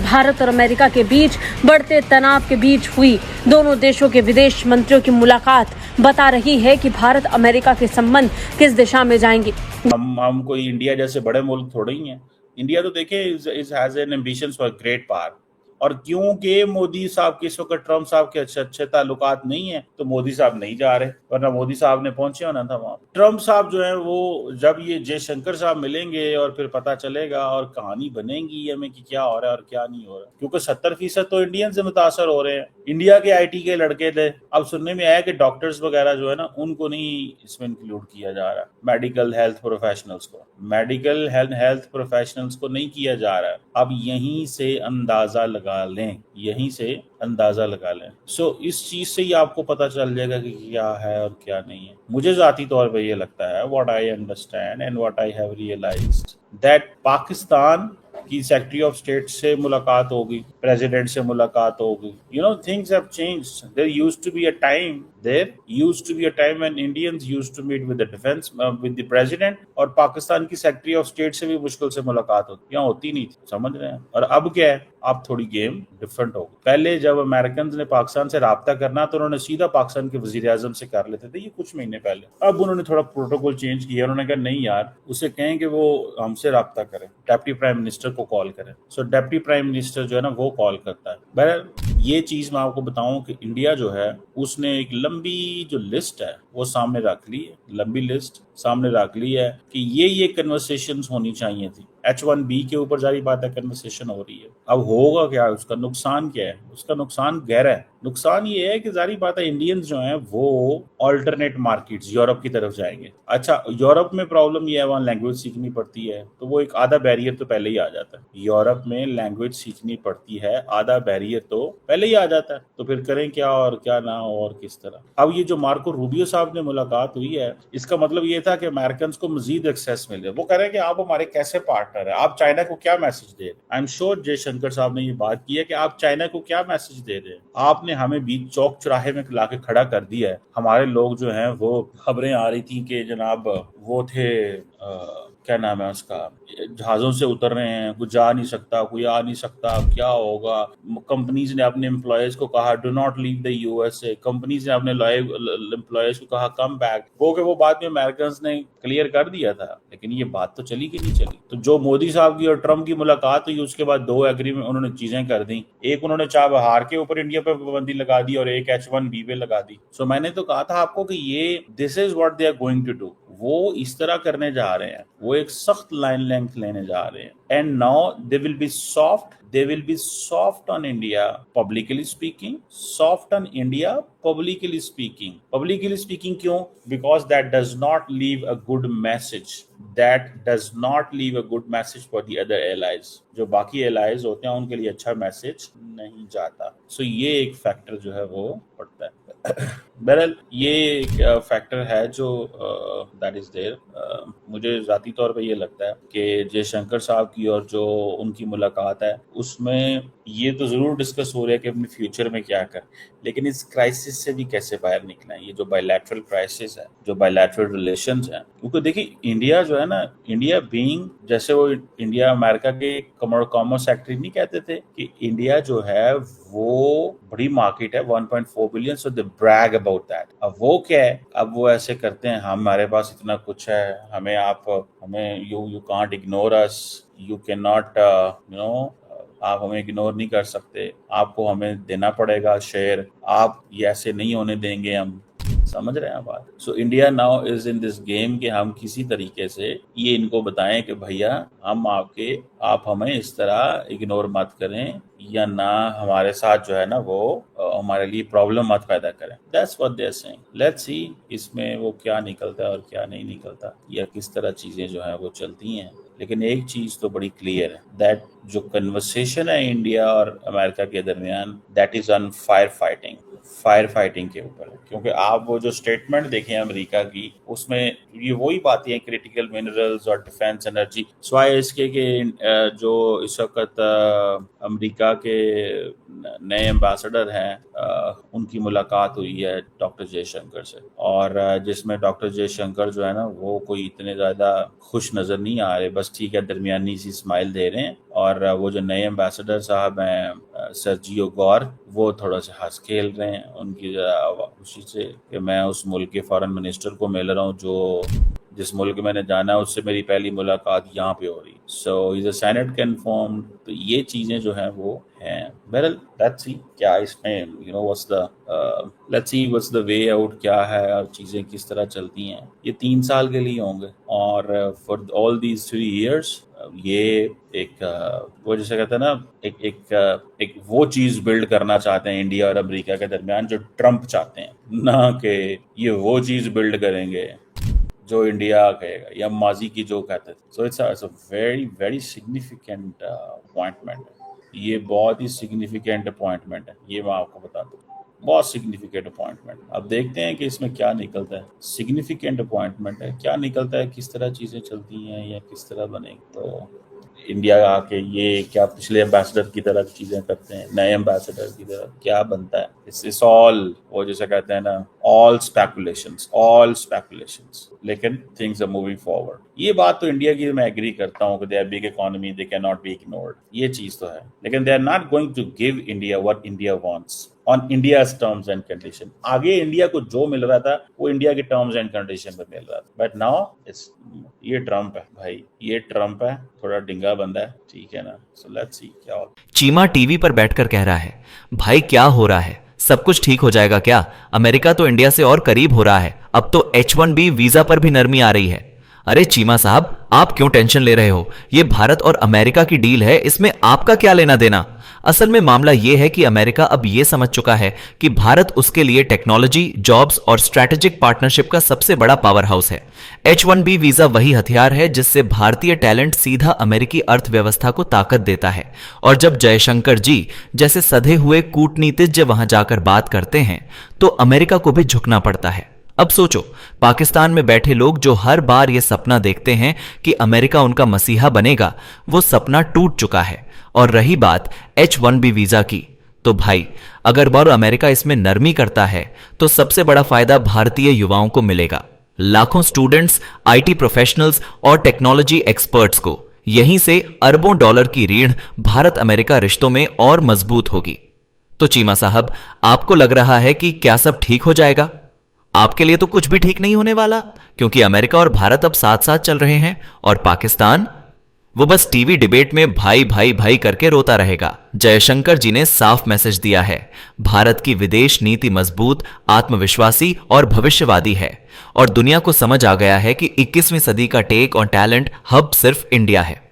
भारत और अमेरिका के बीच बढ़ते तनाव के बीच हुई दोनों देशों के विदेश मंत्रियों की मुलाकात बता रही है कि भारत अमेरिका के संबंध किस दिशा में जाएंगे। हम कोई इंडिया जैसे बड़े मुल्क थोड़े ही हैं। इंडिया तो देखिए is has an ambitions for great power, और क्योंकि मोदी साहब के इस वक्त ट्रम्प साहब के अच्छे अच्छे ताल्लुकात नहीं है तो मोदी साहब नहीं जा रहे, वरना मोदी साहब ने पहुंचे होना था वहां। ट्रम्प साहब जो है वो जब ये जयशंकर साहब मिलेंगे और फिर पता चलेगा और कहानी बनेगी हमें कि क्या हो रहा है और क्या नहीं हो रहा, क्योंकि 70% तो इंडियन से मुतासर हो रहे हैं। इंडिया के IT के लड़के थे, अब सुनने में आया कि डॉक्टर्स वगैरह जो है ना उनको नहीं इसमें इंक्लूड किया जा रहा, मेडिकल हेल्थ प्रोफेशनल्स को नहीं किया जा रहा। अब यहीं से अंदाजा लगा लें, सो इस चीज से ही आपको पता चल जाएगा कि क्या है और क्या नहीं है। मुझे जाती तौर पे ये लगता है, what I understand and what I have realised, that Pakistan की सेक्रेटरी ऑफ स्टेट से मुलाकात होगी, प्रेसिडेंट से मुलाकात होगी। Things have changed. There used to be a time when Indians used to meet with the defence with the president, और पाकिस्तान की secretary of state से भी मुश्किल से मुलाकात होती, यहाँ होती नहीं थी, समझ रहे हैं। और अब क्या है, अब थोड़ी गेम डिफरेंट होगी। पहले जब अमेरिकन ने पाकिस्तान से राब्ता करना तो उन्होंने सीधा पाकिस्तान के वजीर आजम से कर लेते थे, ये कुछ महीने पहले। अब उन्होंने थोड़ा प्रोटोकॉल चेंज किया, उन्होंने कहा नहीं यार, उसे कहें कि वो हमसे राब्ता करें, डिप्टी प्राइम मिनिस्टर को कॉल करें। सो डिप्टी प्राइम मिनिस्टर जो है ना वो कॉल करता है। बहरहाल ये चीज मैं आपको बताऊं कि इंडिया जो है उसने एक लंबी जो लिस्ट है वो सामने रख ली है, लंबी लिस्ट सामने रख ली है कि ये कन्वर्सेशंस होनी चाहिए थी। H1B के ऊपर जारी बात है, कन्वर्सेशन हो रही है। अब होगा क्या, उसका नुकसान क्या है? उसका नुकसान गहरा है। नुकसान ये है कि जारी बात है इंडियंस जो हैं वो ऑल्टरनेट मार्केट्स यूरोप की तरफ जाएंगे। अच्छा, यूरोप में प्रॉब्लम ये है, वहाँ लैंग्वेज सीखनी पड़ती है, तो वो एक आधा बैरियर तो पहले ही आ जाता है। यूरोप में लैंग्वेज सीखनी पड़ती है, आधा बैरियर तो पहले ही आ जाता है, तो फिर करें क्या और क्या ना हो और किस तरह। अब ये जो मार्को रूबियो साहब ने मुलाकात हुई है, इसका मतलब ये था कि अमेरिकन को मजीद एक्सेस मिले। वो कह रहे हैं कि आप हमारे कैसे पार्टनर है, आप चाइना को क्या मैसेज दे रहे हैं। आई एम श्योर जयशंकर साहब ने ये बात की है कि आप चाइना को क्या मैसेज दे रहे हैं। आपने हमें बीच चौक चौराहे में लाके खड़ा कर दिया है। हमारे लोग जो हैं वो खबरें आ रही थी कि जनाब वो थे क्या नाम है उसका, जहाजों से उतर रहे हैं, कोई जा नहीं सकता, कोई आ नहीं सकता, क्या होगा। कंपनीज ने अपने एम्प्लॉयज को कहा do not leave the USA, companies ने अपने एम्प्लॉयज को कहा कम बैक। वो बाद में अमेरिकन ने क्लियर कर दिया था, लेकिन ये बात तो चली कि नहीं चली। तो जो मोदी साहब की और ट्रम्प की मुलाकात हुई उसके बाद दो एग्रीमेंट उन्होंने चीजें कर दी। एक उन्होंने चाबहार के ऊपर इंडिया पे पाबंदी लगा दी और एक H1B पे लगा दी। सो मैंने तो कहा था आपको कि ये this is what they are going to do. वो इस तरह करने जा रहे हैं, वो एक सख्त लाइन लेंथ लेने जा रहे हैं। And now they will be soft, they will be soft on India publicly speaking, soft on India publicly speaking क्यों? Because that does not leave a good message, for the other allies। जो बाकी allies होते हैं उनके लिए अच्छा message नहीं जाता। सो ये एक फैक्टर जो है वो पड़ता है। बहरहाल ये एक फैक्टर है जो दैट इज देयर। मुझे जाती तौर पे ये लगता है कि जयशंकर साहब की और जो उनकी मुलाकात है उसमें ये तो जरूर डिस्कस हो रहा है कि अपने फ्यूचर में क्या कर, लेकिन इस क्राइसिस से भी कैसे बाहर निकलना है। ये जो बायलैटरल क्राइसिस है, जो बायलैटरल रिलेशंस हैं, क्योंकि देखिए इंडिया जो है ना, इंडिया बीइंग, जैसे वो इंडिया अमेरिका के कॉमर्स सेक्रेटरी नहीं कहते थे कि इंडिया जो है वो बड़ी मार्केट है 1.4 billion, so they brag about that. अब वो क्या है, अब वो ऐसे करते हैं हमारे पास इतना कुछ है, हमें you can't ignore us, you can not आप हमें इग्नोर नहीं कर सकते, आपको हमें देना पड़ेगा शेयर, आप ये ऐसे नहीं होने देंगे हम। समझ रहे हैं बात? So India now is in this game कि हम किसी तरीके से ये इनको बताएं कि भैया आप हमें इस तरह इग्नोर मत करें, या ना हमारे साथ जो है ना वो हमारे लिए प्रॉब्लम मत पैदा करें। That's what they are saying. Let's see इसमें वो क्या निकलता है और क्या नहीं निकलता, या किस तरह चीजें जो है वो चलती हैं। लेकिन एक चीज तो बड़ी क्लियर है, दैट जो कन्वर्सेशन है इंडिया और अमेरिका के दरमियान, that is on fire fighting के ऊपर है। क्योंकि आप वो जो स्टेटमेंट देखें अमेरिका की, उसमें ये वही बातें हैं, क्रिटिकल मिनरल्स और डिफेंस एनर्जी, स्वाय इसके जो इस वक्त अमेरिका के नए एम्बेसडर हैं उनकी मुलाकात हुई है डॉक्टर जयशंकर से, और जिसमें डॉक्टर जयशंकर जो है ना वो कोई इतने ज़्यादा खुश नज़र नहीं आ रहे, बस ठीक है दरमियानी सी स्माइल दे रहे हैं। और वो जो नए एम्बेसडर साहब हैं सर्जियो गौर, वो थोड़ा सा हंस खेल रहे हैं उनकी खुशी से कि मैं उस मुल्क के फॉरेन मिनिस्टर को मिल रहा हूँ जो जिस मुल्क मैंने जाना है उससे मेरी पहली मुलाकात यहाँ पे हो रही। So is a senate confirmed. तो ये चीज़ें जो हैं वो हैं। बहरहाल लेट्स सी क्या इसमें व्हाट्स द वे आउट क्या है और चीज़ें किस तरह चलती हैं। ये 3 साल के लिए होंगे और फॉर ऑल दीज 3 years ये एक वो जैसे कहते हैं ना एक वो चीज़ बिल्ड करना चाहते हैं इंडिया और अमेरिका के दरमियान जो ट्रम्प चाहते हैं, ना कि ये वो चीज़ बिल्ड करेंगे जो इंडिया कहेगा या माजी की जो कहते थे। So it's a very very significant appointment. ये बहुत ही सिग्निफिकेंट अपॉइंटमेंट है, ये मैं आपको बता दूँ, बहुत सिग्निफिकेंट अपॉइंटमेंट। अब देखते हैं कि इसमें क्या निकलता है। सिग्निफिकेंट अपॉइंटमेंट है, क्या निकलता है, किस तरह चीज़ें चलती हैं या किस तरह बनेगी। तो इंडिया आके ये क्या पिछले एम्बेसडर की तरह चीज़ें करते हैं, नए एम्बेसडर की तरह क्या बनता है। इट्स ऑल वो जैसे कहते हैं ना ऑल स्पेकुलेशंस, लेकिन थिंग्स आर मूविंग फॉरवर्ड। ये बात तो इंडिया की मैं एग्री करता हूँ कि they are big economy, they can not be ignored, ये चीज़ तो है, लेकिन they are not going to give India what India wants on India's terms and condition. आगे इंडिया को जो मिल रहा था वो इंडिया के टर्म्स एंड कंडीशन पे मिल रहा था, बट नाउ ये ट्रम्प है भाई, ये ट्रम्प है, थोड़ा डिंगा बंदा है, ठीक है ना। सो लेट्स सी क्या होता है। चीमा टीवी पर बैठकर कह रहा है, भाई क्या हो रहा है, सब कुछ ठीक हो जाएगा क्या? अमेरिका तो इंडिया से और करीब हो रहा है, अब तो H1B वीजा पर भी नरमी आ रही है। अरे चीमा साहब, आप क्यों टेंशन ले रहे हो? ये भारत और अमेरिका की डील है, इसमें आपका क्या लेना देना? असल में मामला यह है कि अमेरिका अब यह समझ चुका है कि भारत उसके लिए टेक्नोलॉजी, जॉब्स और स्ट्रैटेजिक पार्टनरशिप का सबसे बड़ा पावर हाउस है। H1B वीजा वही हथियार है जिससे भारतीय टैलेंट सीधा अमेरिकी अर्थव्यवस्था को ताकत देता है। और जब जयशंकर जी जैसे सधे हुए कूटनीतिज्ञ वहां जाकर बात करते हैं तो अमेरिका को भी झुकना पड़ता है। अब सोचो, पाकिस्तान में बैठे लोग जो हर बार यह सपना देखते हैं कि अमेरिका उनका मसीहा बनेगा, वो सपना टूट चुका है। और रही बात H1B वीजा की, तो भाई अगर बार अमेरिका इसमें नरमी करता है तो सबसे बड़ा फायदा भारतीय युवाओं को मिलेगा। लाखों स्टूडेंट्स, IT प्रोफेशनल्स और टेक्नोलॉजी एक्सपर्ट्स को यहीं से अरबों डॉलर की रीढ़ भारत अमेरिका रिश्तों में और मजबूत होगी। तो चीमा साहब, आपको लग रहा है कि क्या सब ठीक हो जाएगा? आपके लिए तो कुछ भी ठीक नहीं होने वाला, क्योंकि अमेरिका और भारत अब साथ साथ चल रहे हैं और पाकिस्तान वो बस टीवी डिबेट में भाई भाई भाई करके रोता रहेगा। जयशंकर जी ने साफ मैसेज दिया है, भारत की विदेश नीति मजबूत, आत्मविश्वासी और भविष्यवादी है और दुनिया को समझ आ गया है कि 21वीं सदी का टेक और टैलेंट हब सिर्फ इंडिया है।